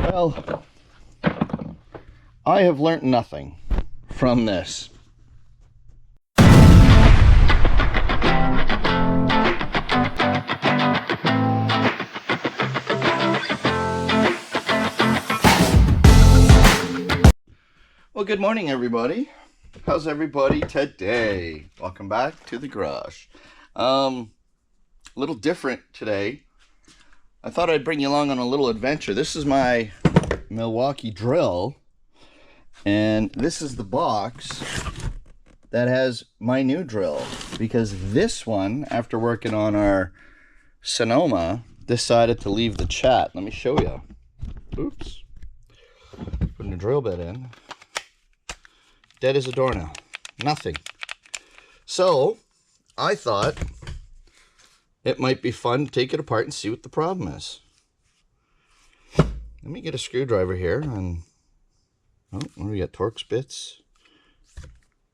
Well, I have learnt nothing from this. Well, good morning, everybody. How's everybody today? Welcome back to the garage. A little different today. I thought I'd bring you along on a little adventure. This is my Milwaukee drill, and this is the box that has my new drill, because this one, after working on our Sonoma, decided to leave the chat. Let me show you. Oops. Putting the drill bit in. Dead as a doornail. Nothing. So, I thought it might be fun to take it apart and see what the problem is. Let me get a screwdriver here and... oh, what do we got? Torx bits.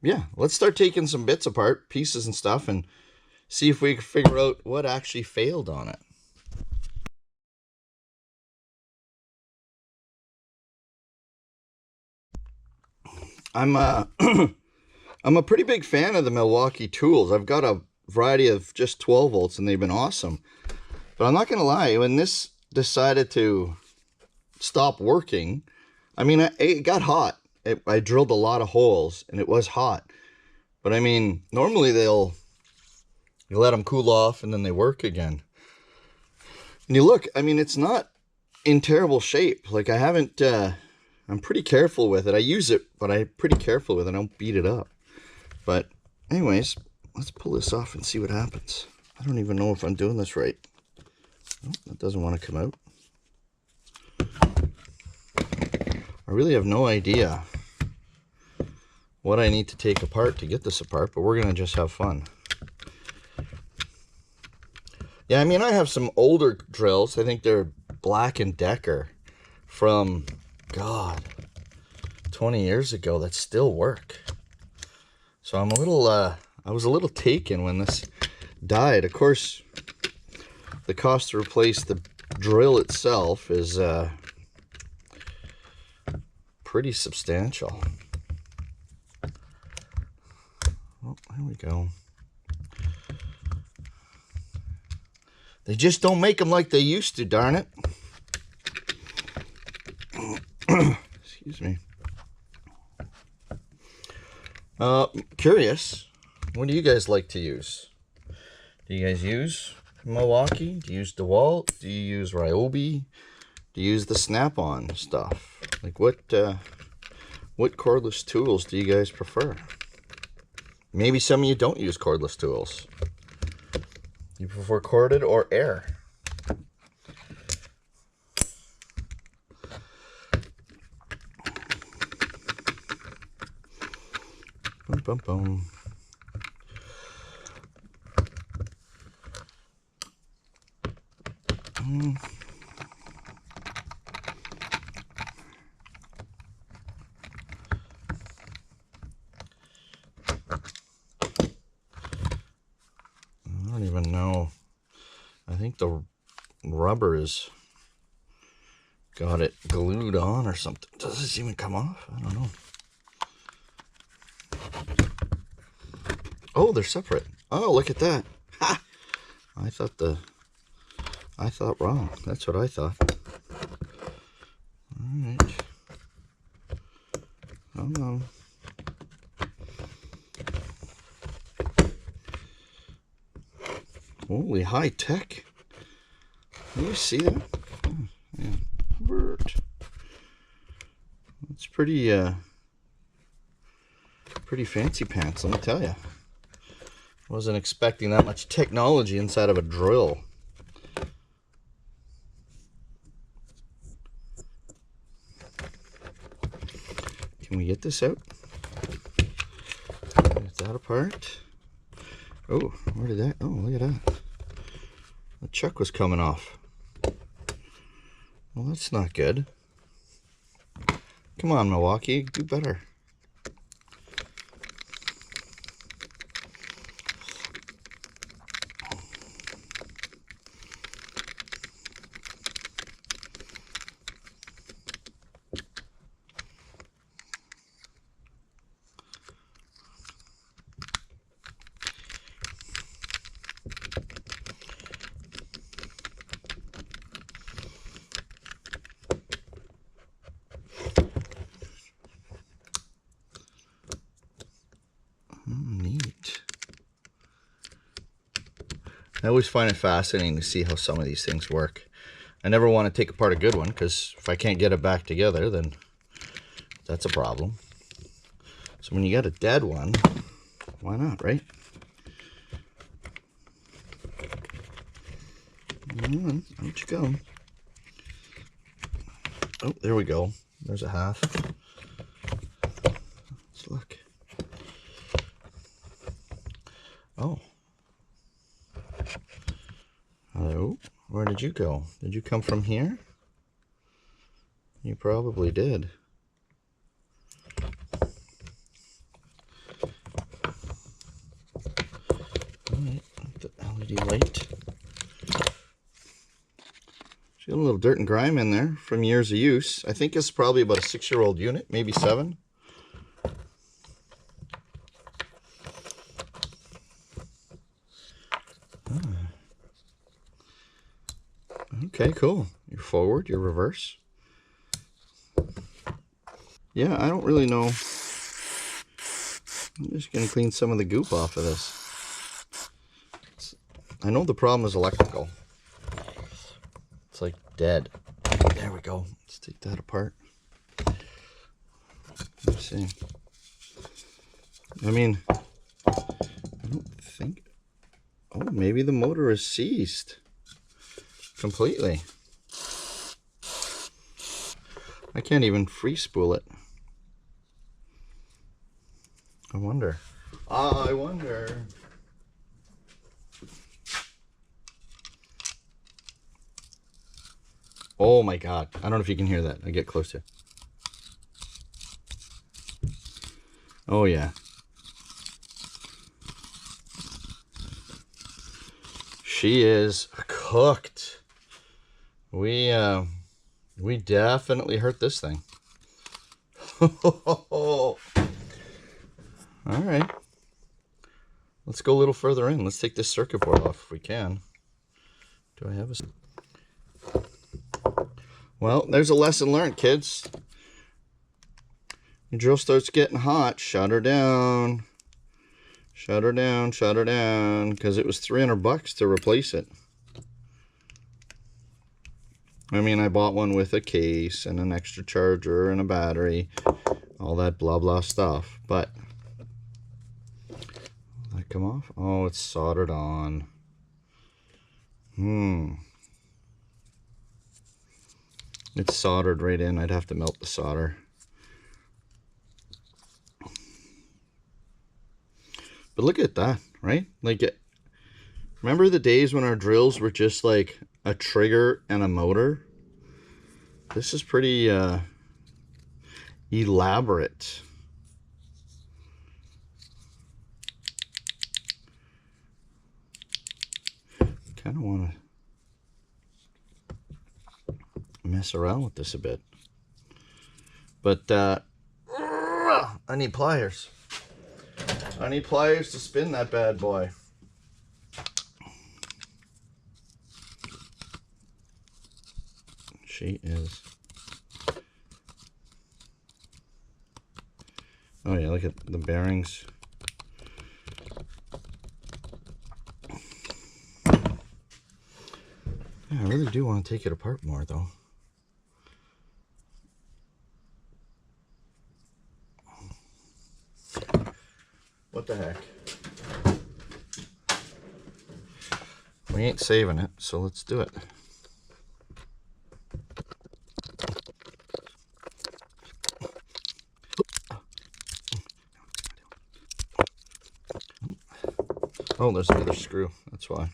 Yeah, let's start taking some bits apart, pieces and stuff, and see if we can figure out what actually failed on it. I'm a pretty big fan of the Milwaukee tools. I've got a variety of just 12 volts and they've been awesome. But I'm not going to lie, when this decided to stop working, I mean, it got hot. I drilled a lot of holes and it was hot. But I mean, normally you let them cool off and then they work again. And you look, I mean, it's not in terrible shape. Like, I haven't, I'm pretty careful with it. I use it, but I'm pretty careful with it. I don't beat it up. But anyways, let's pull this off and see what happens. I don't even know if I'm doing this right. Oh, that doesn't want to come out. I really have no idea what I need to take apart to get this apart, but we're going to just have fun. Yeah, I mean, I have some older drills. I think they're Black & Decker from, God, 20 years ago that still work. So I'm a little, I was a little taken when this died. Of course, the cost to replace the drill itself is pretty substantial. Oh, there we go. They just don't make them like they used to, darn it. Excuse me. Curious, what do you guys like to use? Do you guys use Milwaukee? Do you use DeWalt? Do you use Ryobi? Do you use the Snap-on stuff? Like, what cordless tools do you guys prefer? Maybe some of you don't use cordless tools. You prefer corded or air? Boom, boom, boom. I don't even know. I think the rubber is got it glued on or something. Does this even come off? I don't know. Oh, they're separate. Oh, look at that. Ha! I thought wrong. That's what I thought. All right. Oh no. Holy high tech. Can you see that? Oh, yeah. Bert. It's pretty fancy pants, let me tell you. Wasn't expecting that much technology inside of a drill. Can we get this out? Get that apart. Oh, where did that? Oh, look at that. The chuck was coming off. Well, that's not good. Come on, Milwaukee, do better. I always find it fascinating to see how some of these things work. I never want to take apart a good one, because if I can't get it back together, then that's a problem. So when you got a dead one, why not, right? Out you go. Oh, there we go. There's a half. Let's look. Oh. Hello? Where did you go? Did you come from here? You probably did. Alright, the LED light. She's got a little dirt and grime in there from years of use. I think it's probably about a 6-year-old unit, maybe 7. Okay, cool. You're forward, you're reverse. Yeah, I don't really know. I'm just going to clean some of the goop off of this. I know the problem is electrical. It's like dead. There we go. Let's take that apart. Let's see. I mean, I don't think... Oh, maybe the motor is seized completely. I can't even free spool it. I wonder. I wonder. Oh my God. I don't know if you can hear that. I get closer. Oh yeah. She is cooked. We definitely hurt this thing. All right. Let's go a little further in. Let's take this circuit board off if we can. Do I have a... Well, there's a lesson learned, kids. Your drill starts getting hot, shut her down. Shut her down, shut her down. Because it was $300 to replace it. I mean, I bought one with a case and an extra charger and a battery. All that blah blah stuff. But will that come off? Oh, it's soldered on. It's soldered right in. I'd have to melt the solder. But look at that, right? Like, remember the days when our drills were just like a trigger and a motor? This is pretty elaborate. Kind of want to mess around with this a bit. But I need pliers. I need pliers to spin that bad boy. She is. Oh yeah, look at the bearings. Yeah, I really do want to take it apart more though. What the heck? We ain't saving it, so let's do it. Oh, there's another screw. That's why.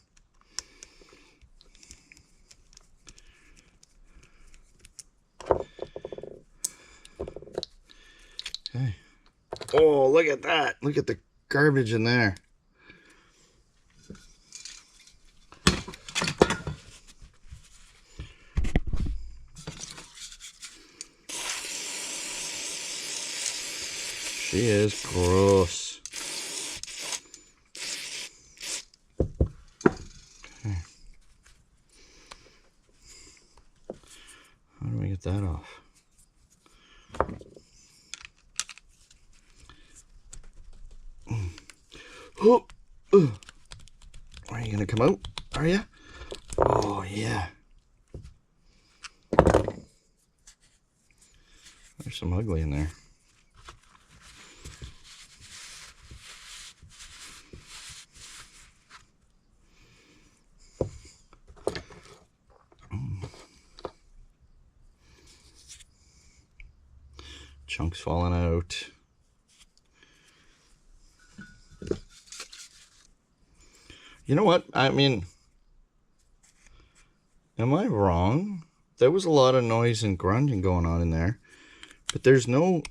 Okay. Oh, look at that. Look at the garbage in there. She is gross. Okay. How do we get that off? Oh. Are you gonna come out? Are you? Oh, yeah. There's some ugly in there. Chunks falling out. You know what? I mean, am I wrong? There was a lot of noise and grinding going on in there, but there's no...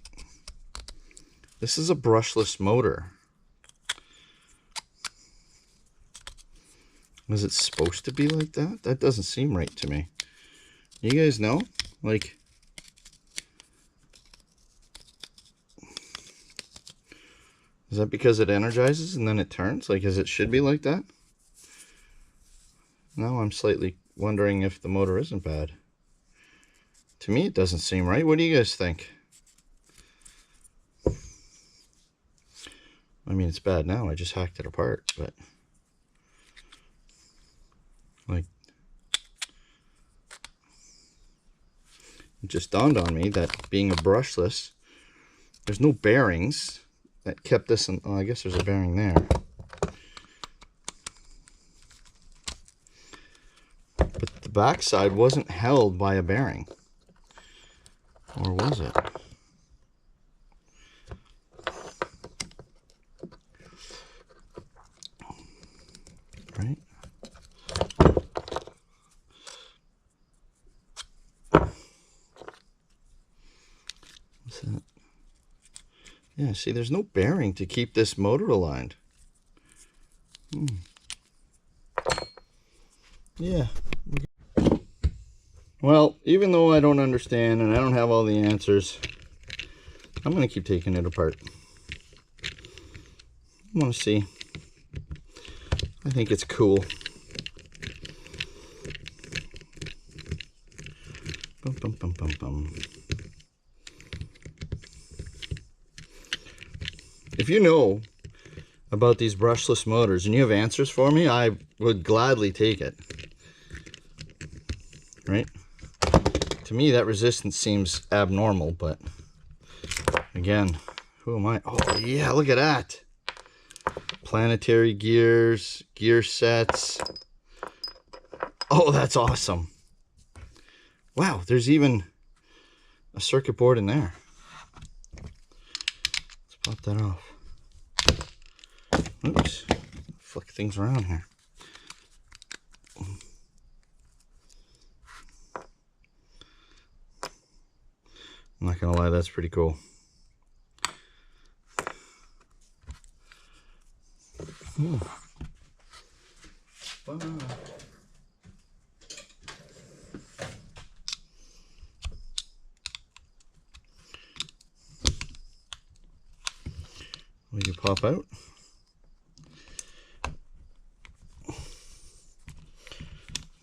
This is a brushless motor. Was it supposed to be like that? That doesn't seem right to me. You guys know? Like... Is that because it energizes and then it turns? Like, as it should be like that? Now I'm slightly wondering if the motor isn't bad. To me, it doesn't seem right. What do you guys think? I mean, it's bad now. I just hacked it apart, but... Like... It just dawned on me that being a brushless, there's no bearings that kept this in... Oh, I guess there's a bearing there. But the backside wasn't held by a bearing. Or was it? Right? What's that? Yeah, see, there's no bearing to keep this motor aligned. Yeah. Well, even though I don't understand and I don't have all the answers, I'm going to keep taking it apart. I want to see. I think it's cool. Bum, bum, bum, bum, bum. If you know about these brushless motors and you have answers for me, I would gladly take it. Right? To me, that resistance seems abnormal, but again, who am I? Oh, yeah, look at that. Planetary gears, gear sets. Oh, that's awesome. Wow, there's even a circuit board in there. Let's pop that off. Oops, flick things around here. I'm not gonna lie, that's pretty cool. Ooh. Wow. Will you pop out?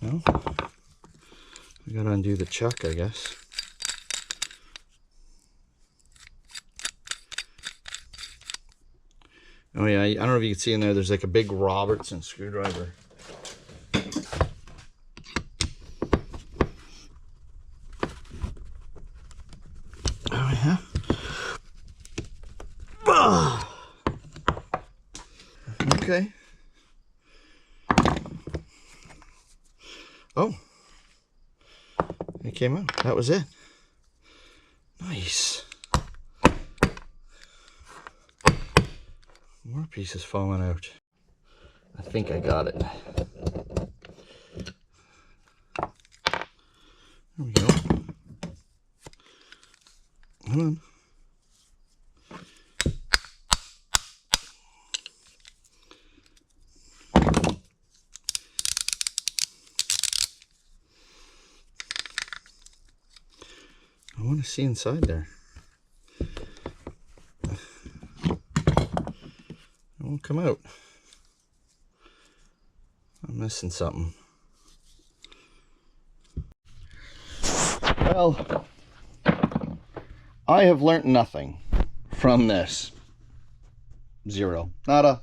No? We gotta undo the chuck, I guess. Oh yeah, I don't know if you can see in there, there's like a big Robertson screwdriver. Oh yeah? Okay. Oh. It came out. That was it. Nice. More pieces falling out. I think I got it. There we go. Come on. I want to see inside there. It won't come out. I'm missing something. Well, I have learnt nothing from this. Zero. Nada.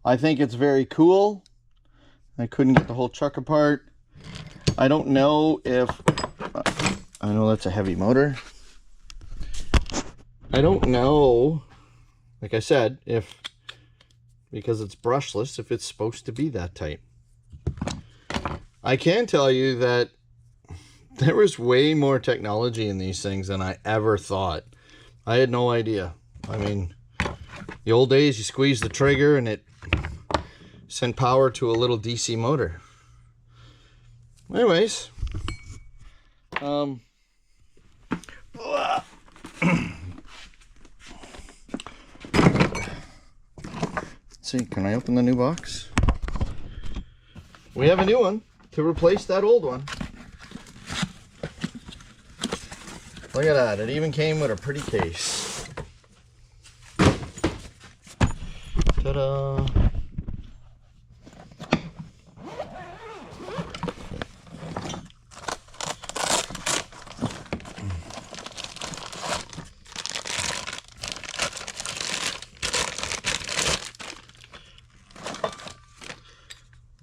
I think it's very cool I couldn't get the whole truck apart. I don't know if... I know that's a heavy motor. I don't know, like I said, if, because it's brushless, if it's supposed to be that tight. I can tell you that there was way more technology in these things than I ever thought. I had no idea. I mean, the old days, you squeeze the trigger and it sent power to a little DC motor. Anyways, let's see, can I open the new box? We have a new one to replace that old one. Look at that, it even came with a pretty case. Ta-da!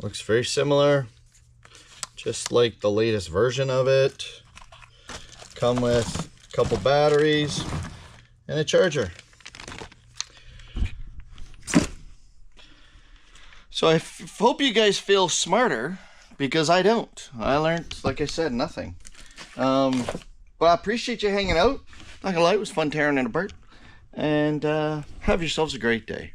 Looks very similar, just like the latest version of it. Come with a couple batteries and a charger. So I hope you guys feel smarter, because I don't. I learned, like I said, nothing. But I appreciate you hanging out. Not gonna lie, it was fun tearing it apart. And have yourselves a great day.